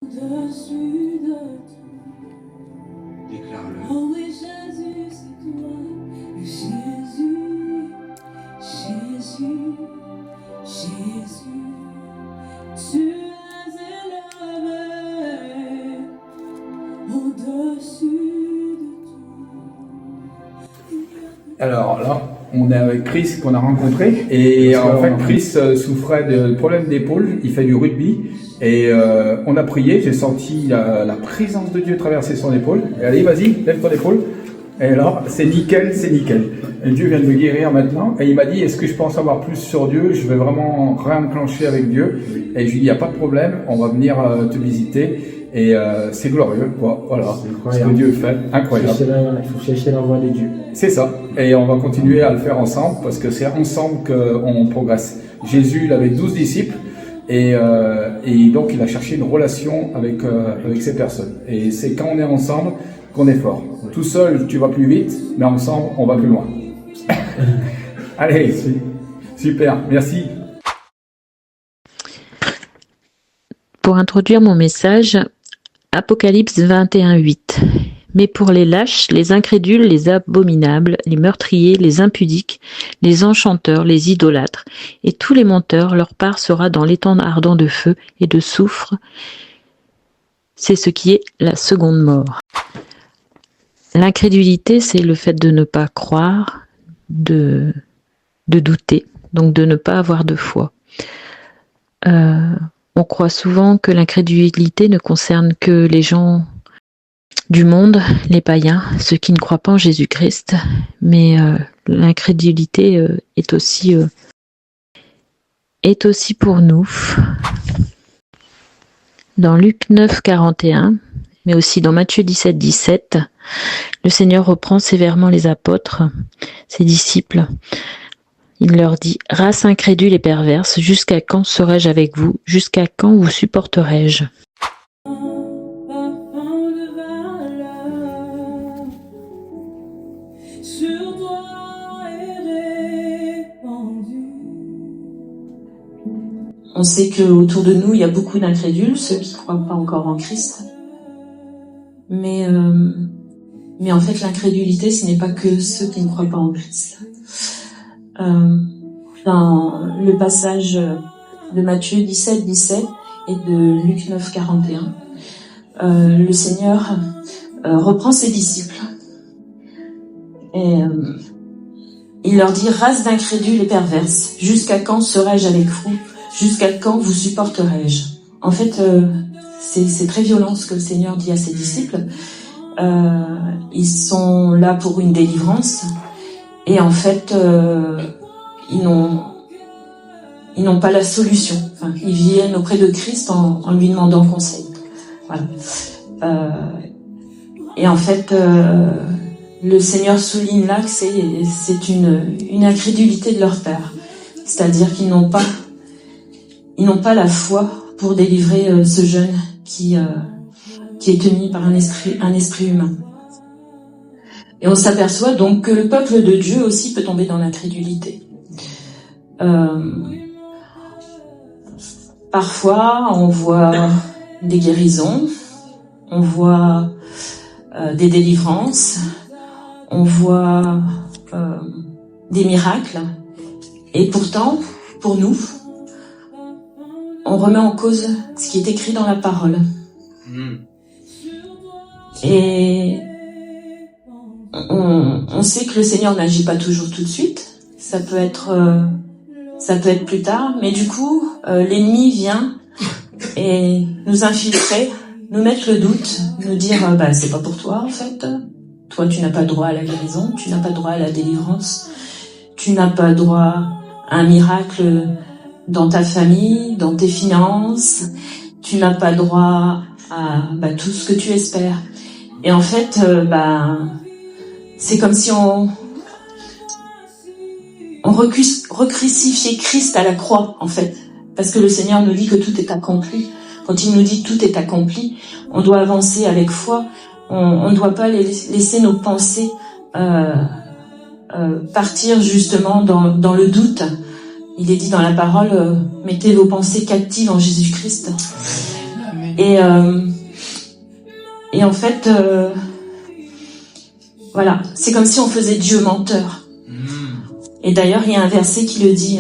Au-dessus de tout. Déclare-le. Oh oui, Jésus, c'est toi. Jésus, Jésus, Jésus, tu es élevé au-dessus de tout. Alors là, on est avec Chris qu'on a rencontré et en fait Chris souffrait de problèmes d'épaule, il fait du rugby et on a prié, j'ai senti la présence de Dieu traverser son épaule. Et allez, vas-y, lève ton épaule. Et alors, c'est nickel, c'est nickel. Et Dieu vient de me guérir maintenant et il m'a dit, est-ce que je peux en savoir plus sur Dieu? Je vais vraiment réenclencher avec Dieu. Et je lui ai dit, il n'y a pas de problème, on va venir te visiter. Et c'est glorieux, quoi. Voilà, ce que Dieu fait, incroyable. Il faut chercher la voie de Dieu. C'est ça, et on va continuer à le faire ensemble, parce que c'est ensemble qu'on progresse. Jésus, il avait 12 disciples, et donc il a cherché une relation avec ces personnes. Et c'est quand on est ensemble qu'on est fort. Tout seul, tu vas plus vite, mais ensemble, on va plus loin. Allez, super, merci. Pour introduire mon message, Apocalypse 21:8. Mais pour les lâches, les incrédules, les abominables, les meurtriers, les impudiques, les enchanteurs, les idolâtres, et tous les menteurs, leur part sera dans l'étang ardent de feu et de soufre. C'est ce qui est la seconde mort. L'incrédulité, c'est le fait de ne pas croire, de douter, donc de ne pas avoir de foi. On croit souvent que l'incrédulité ne concerne que les gens du monde, les païens, ceux qui ne croient pas en Jésus-Christ, mais l'incrédulité est aussi pour nous. Dans Luc 9:41, mais aussi dans Matthieu 17:17, le Seigneur reprend sévèrement les apôtres, ses disciples. Il leur dit « Race incrédule et perverse, jusqu'à quand serai-je avec vous? Jusqu'à quand vous supporterai-je » Sur toi est répandu. On sait qu'autour de nous, il y a beaucoup d'incrédules, ceux qui ne croient pas encore en Christ. Mais en fait, l'incrédulité, ce n'est pas que ceux qui ne croient pas en Christ. Dans le passage de Matthieu 17:17 et de Luc 9:41, le Seigneur reprend ses disciples et il leur dit « Race d'incrédules et perverses, jusqu'à quand serai-je avec vous? Jusqu'à quand vous supporterai-je » En fait, c'est très violent ce que le Seigneur dit à ses disciples. Ils sont là pour une délivrance et en fait, ils n'ont pas la solution. Enfin, ils viennent auprès de Christ en lui demandant conseil. Voilà. Et en fait, le Seigneur souligne là que c'est une incrédulité de leur part. C'est-à-dire qu'ils n'ont pas la foi pour délivrer ce jeune qui est tenu par un esprit humain. Et on s'aperçoit donc que le peuple de Dieu aussi peut tomber dans l'incrédulité. Parfois, on voit des guérisons, on voit des délivrances, on voit des miracles. Et pourtant, pour nous, on remet en cause ce qui est écrit dans la parole. Et on sait que le Seigneur n'agit pas toujours tout de suite. Ça peut être plus tard, mais du coup, l'ennemi vient et nous infiltrer, nous mettre le doute, nous dire c'est pas pour toi en fait. Toi, tu n'as pas droit à la guérison, tu n'as pas droit à la délivrance, tu n'as pas droit à un miracle dans ta famille, dans tes finances, tu n'as pas droit à tout ce que tu espères. Et en fait, c'est comme si on recrucifiait Christ à la croix, en fait. Parce que le Seigneur nous dit que tout est accompli. Quand il nous dit que tout est accompli, on doit avancer avec foi. On ne doit pas laisser nos pensées partir justement dans le doute. Il est dit dans la parole, mettez vos pensées captives en Jésus-Christ. Et en fait, voilà, c'est comme si on faisait Dieu menteur. Et d'ailleurs, il y a un verset qui le dit,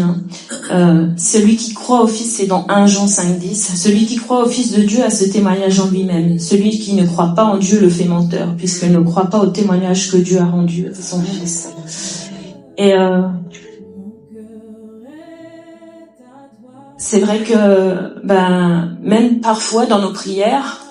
celui qui croit au Fils, c'est dans 1 Jean 5,10, celui qui croit au Fils de Dieu a ce témoignage en lui-même. Celui qui ne croit pas en Dieu le fait menteur, puisqu'il ne croit pas au témoignage que Dieu a rendu à son Fils. Et c'est vrai que même parfois dans nos prières,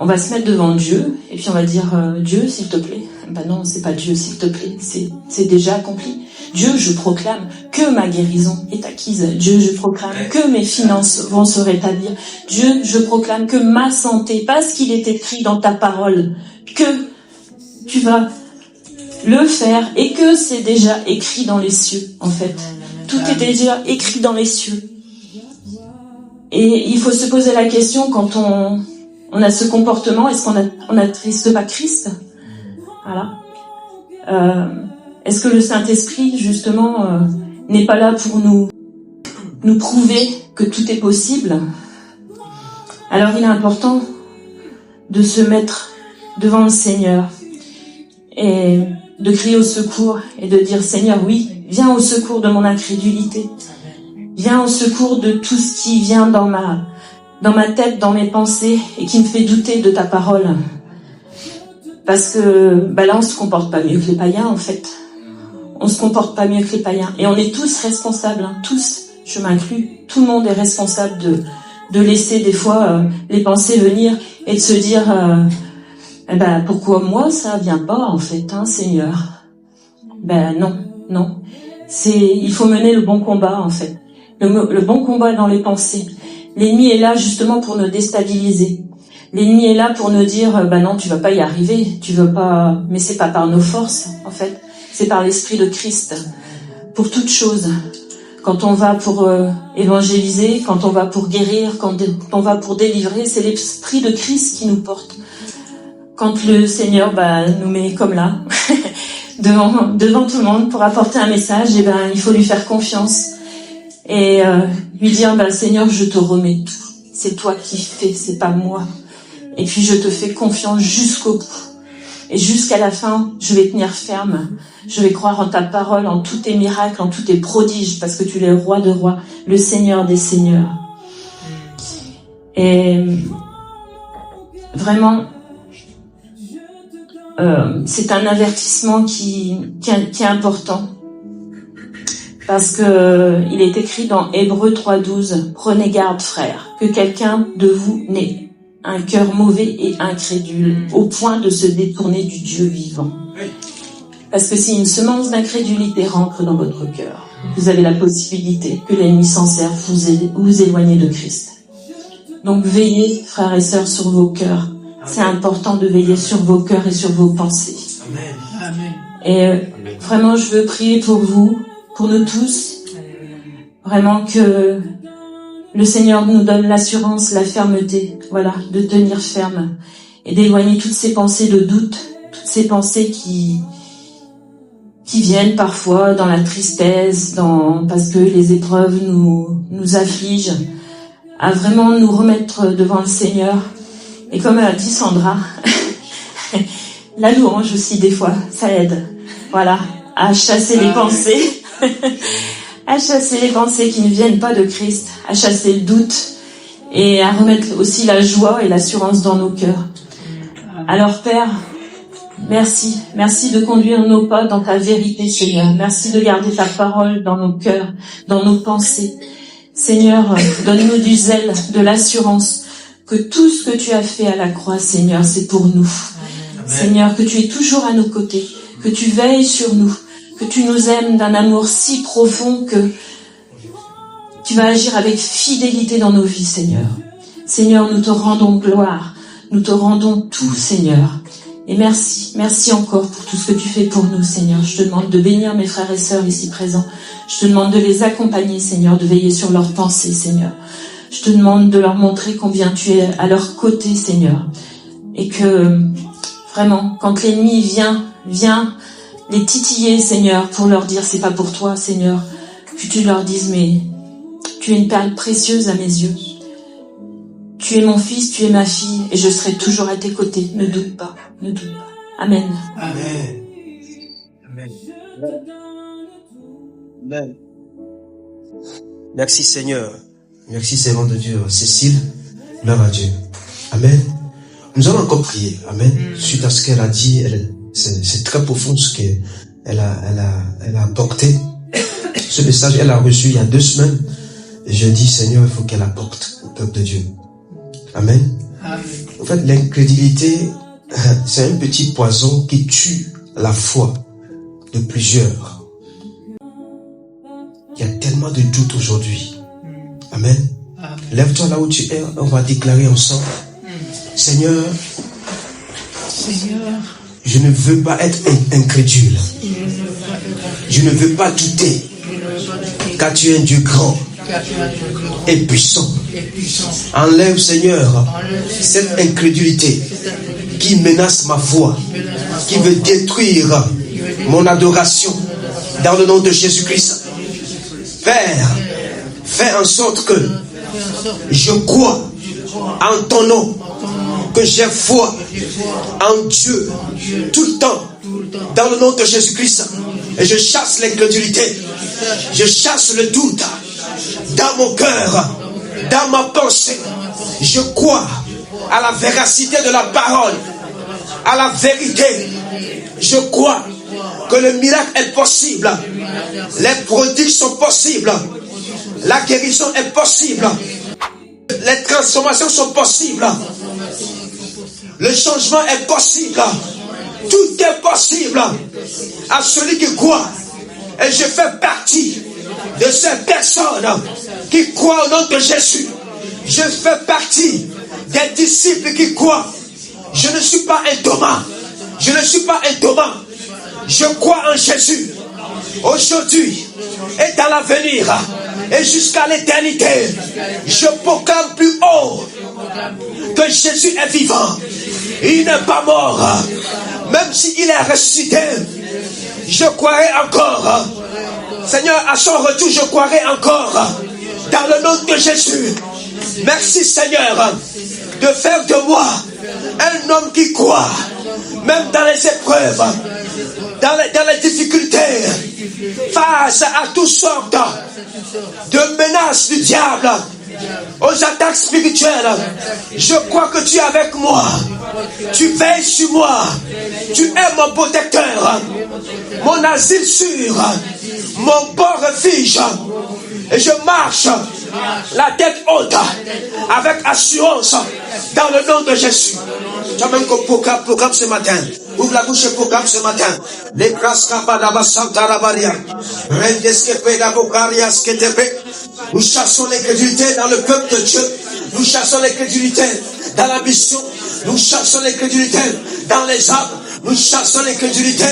on va se mettre devant Dieu et puis on va dire Dieu, s'il te plaît. Non, c'est pas Dieu, s'il te plaît, c'est déjà accompli. Dieu, je proclame que ma guérison est acquise. Dieu, je proclame que mes finances vont se rétablir. Dieu, je proclame que ma santé, parce qu'il est écrit dans ta parole, que tu vas le faire et que c'est déjà écrit dans les cieux, en fait. Tout est déjà écrit dans les cieux. Et il faut se poser la question quand on a ce comportement, est-ce qu'on n'attriste pas Christ? Voilà. Est-ce que le Saint-Esprit, justement, n'est pas là pour nous prouver que tout est possible? Alors il est important de se mettre devant le Seigneur et de crier au secours et de dire Seigneur, oui, viens au secours de mon incrédulité. Viens au secours de tout ce qui vient dans ma tête, dans mes pensées et qui me fait douter de ta parole. Parce que là, on se comporte pas mieux que les païens, en fait. On se comporte pas mieux que les païens. Et on est tous responsables, tous, je m'inclus. Tout le monde est responsable de laisser des fois les pensées venir et de se dire pourquoi moi ça vient pas, en fait, Seigneur? Non. Il faut mener le bon combat, en fait. Le bon combat dans les pensées. L'ennemi est là justement pour nous déstabiliser. L'ennemi est là pour nous dire non, tu vas pas y arriver, tu veux pas. Mais c'est pas par nos forces, en fait. C'est par l'Esprit de Christ. Pour toute chose. Quand on va pour évangéliser, quand on va pour guérir, quand on va pour délivrer, c'est l'Esprit de Christ qui nous porte. Quand le Seigneur nous met comme là, devant tout le monde pour apporter un message, il faut lui faire confiance. Et lui dire Seigneur, je te remets tout, c'est toi qui fais, c'est pas moi, et puis je te fais confiance jusqu'au bout et jusqu'à la fin je vais tenir ferme, je vais croire en ta parole, en tous tes miracles, en tous tes prodiges, parce que tu es le roi de rois, le Seigneur des seigneurs. Et vraiment c'est un avertissement qui est important. Parce que il est écrit dans Hébreux 3,12, prenez garde, frères, que quelqu'un de vous n'ait un cœur mauvais et incrédule, au point de se détourner du Dieu vivant. Parce que si une semence d'incrédulité rentre dans votre cœur, vous avez la possibilité que l'ennemi s'en serve pour vous éloigner de Christ. Donc veillez, frères et sœurs, sur vos cœurs. C'est important de veiller sur vos cœurs et sur vos pensées. Amen. Et vraiment, je veux prier pour vous, pour nous tous, vraiment que le Seigneur nous donne l'assurance, la fermeté, de tenir ferme et d'éloigner toutes ces pensées de doute, toutes ces pensées qui viennent parfois dans la tristesse, parce que les épreuves nous affligent, à vraiment nous remettre devant le Seigneur. Et comme a dit Sandra, la louange aussi des fois, ça aide, à chasser les pensées. À chasser les pensées qui ne viennent pas de Christ, à chasser le doute et à remettre aussi la joie et l'assurance dans nos cœurs. Alors Père, merci de conduire nos pas dans ta vérité, Seigneur. Merci de garder ta parole dans nos cœurs, dans nos pensées. Seigneur, donne-nous du zèle, de l'assurance que tout ce que tu as fait à la croix, Seigneur, c'est pour nous. Amen. Seigneur, que tu es toujours à nos côtés, que tu veilles sur nous, que tu nous aimes d'un amour si profond que tu vas agir avec fidélité dans nos vies, Seigneur. Seigneur, nous te rendons gloire, nous te rendons tout, Seigneur. Et merci encore pour tout ce que tu fais pour nous, Seigneur. Je te demande de bénir mes frères et sœurs ici présents. Je te demande de les accompagner, Seigneur, de veiller sur leurs pensées, Seigneur. Je te demande de leur montrer combien tu es à leur côté, Seigneur. Et que, vraiment, quand l'ennemi vient les titiller, Seigneur, pour leur dire c'est pas pour toi, Seigneur, que tu leur dises mais tu es une perle précieuse à mes yeux. Tu es mon fils, tu es ma fille, et je serai toujours à tes côtés. Ne doute pas, ne doute pas. Amen. Amen. Amen. Amen. Merci Seigneur. Merci Seigneur de Dieu. Cécile, gloire à Dieu. Amen. Nous allons encore prier. Amen. Suite à ce qu'elle a dit, c'est très profond ce qu'elle a apporté. Ce message, elle a reçu il y a 2 semaines. Et je dis, Seigneur, il faut qu'elle apporte au peuple de Dieu. Amen. En fait, l'incrédulité, c'est un petit poison qui tue la foi de plusieurs. Il y a tellement de doutes aujourd'hui. Amen. Lève-toi là où tu es, on va déclarer ensemble. Seigneur, je ne veux pas être incrédule. Je ne veux pas douter. Car tu es un Dieu grand et puissant. Enlève, Seigneur, cette incrédulité qui menace ma foi, qui veut détruire mon adoration dans le nom de Jésus-Christ. Père, fais en sorte que je crois en ton nom, que j'ai foi en Dieu tout le temps, dans le nom de Jésus-Christ. Et je chasse l'incrédulité, je chasse le doute dans mon cœur, dans ma pensée. Je crois à la véracité de la parole, à la vérité. Je crois que le miracle est possible, les prodiges sont possibles, la guérison est possible, les transformations sont possibles, le changement est possible. Tout est possible à celui qui croit. Et je fais partie de ces personnes qui croient au nom de Jésus. Je fais partie des disciples qui croient. Je ne suis pas un Thomas. Je ne suis pas un Thomas. Je crois en Jésus. Aujourd'hui et dans l'avenir et jusqu'à l'éternité, je proclame plus haut que Jésus est vivant. Il n'est pas mort. Même s'il est ressuscité, je croirai encore. Seigneur, à son retour, je croirai encore. Dans le nom de Jésus. Merci Seigneur de faire de moi un homme qui croit. Même dans les épreuves, dans les difficultés, face à toutes sortes de menaces du diable, aux attaques spirituelles. Je crois que tu es avec moi. Tu veilles sur moi. Tu es mon protecteur, mon asile sûr, mon bon refuge. Et je marche la tête haute avec assurance dans le nom de Jésus. Tu as même qu'on programme ce matin. Ouvre la bouche et programme ce matin. Les grâces nous chassons l'incrédulité dans le peuple de Dieu. Nous chassons l'incrédulité dans la mission. Nous chassons l'incrédulité dans les âmes. Nous chassons l'incrédulité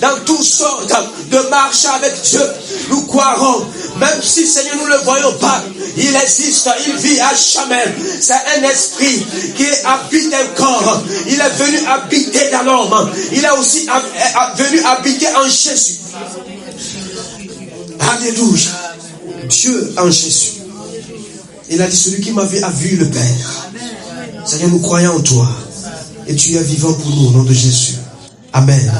dans toutes sortes de marches avec Dieu. Nous croirons, même si Seigneur nous ne le voyons pas, il existe, il vit à jamais. C'est un esprit qui habite un corps. Il est venu habiter dans l'homme. Il est aussi venu habiter en Jésus. Alléluia. Dieu en Jésus. Il a dit, celui qui m'a vu a vu le Père. Seigneur, nous croyons en toi. Et tu es vivant pour nous au nom de Jésus. Amen.